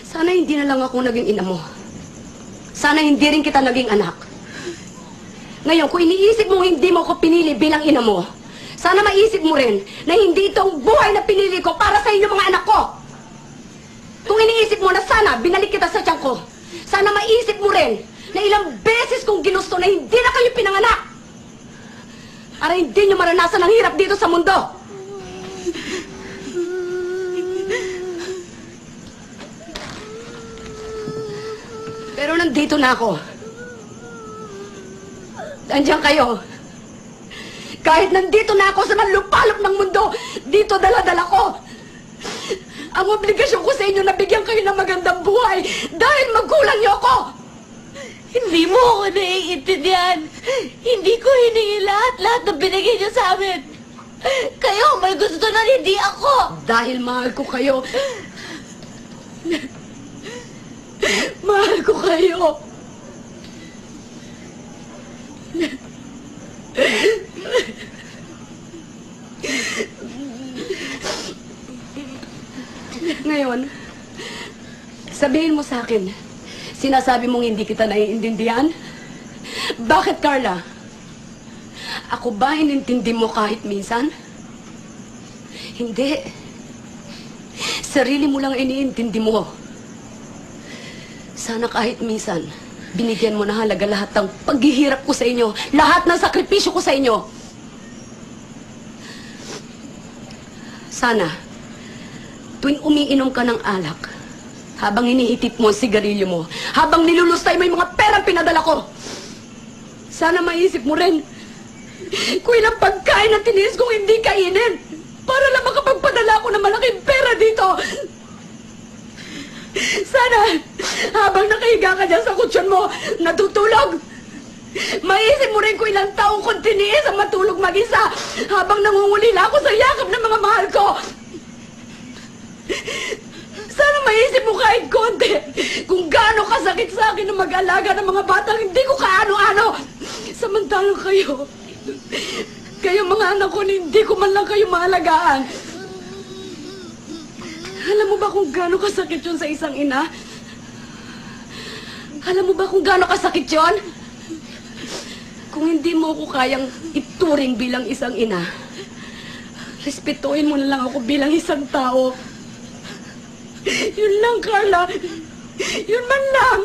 Sana hindi na lang ako naging ina mo. Sana hindi rin kita naging anak. Ngayon, kung iniisip mong hindi mo ko pinili bilang ina mo, sana maisip mo rin na hindi itong buhay na pinili ko para sa inyo mga anak ko. Kung iniisip mo na sana binalik kita sa tiyan ko, sana maisip mo rin na ilang beses kong ginusto na hindi na kayo pinanganak. Para hindi nyo maranasan ang hirap dito sa mundo. Pero nandito na ako. Andiyan kayo. Kahit nandito na ako sa manlupalop ng mundo, dito dala-dala ko. Ang obligasyon ko sa inyo na bigyan kayo ng magandang buhay dahil magulang niyo ako. Hindi mo ako naiintindihan. Hindi ko hiningi lahat ng binigay niyo sa amin. Kayo may gusto na hindi ako. Dahil mahal ko kayo. Mahal ko kayo. Ngayon, sabihin mo sa akin, sinasabi mong hindi kita naiintindihan? Bakit, Carla? Ako ba inintindi mo kahit minsan? Hindi. Sarili mo lang iniintindi mo. Sana kahit minsan, binigyan mo na halaga lahat ng paghihirap ko sa inyo, lahat ng sakripisyo ko sa inyo. Sana, tuwing umiinom ka ng alak, habang iniitip mo ang sigarilyo mo, habang nilulustay mo yung mga perang pinadala ko, sana maisip mo rin kung ilang pagkain na tiniis kong hindi kainin para lang makapagpadala ako ng malaking pera dito. Sana, habang nakahiga ka dyan sa kutsyon mo, natutulog, maisip mo rin kung ilang taong kong tiniis ang matulog mag-isa habang nangungulila ako sa yakap ng mga mahal ko. Sana maisip mo kahit konti kung gaano kasakit sa akin na mag-alaga ng mga batang hindi ko kaano-ano. Samantalang kayo mga anak ko, hindi ko man lang kayo maalagaan. Alam mo ba kung gaano kasakit yun sa isang ina? Alam mo ba kung gaano kasakit yun? Kung hindi mo ko kayang ituring bilang isang ina, respetuhin mo na lang ako bilang isang tao. Yun lang, Carla. Yun man lang.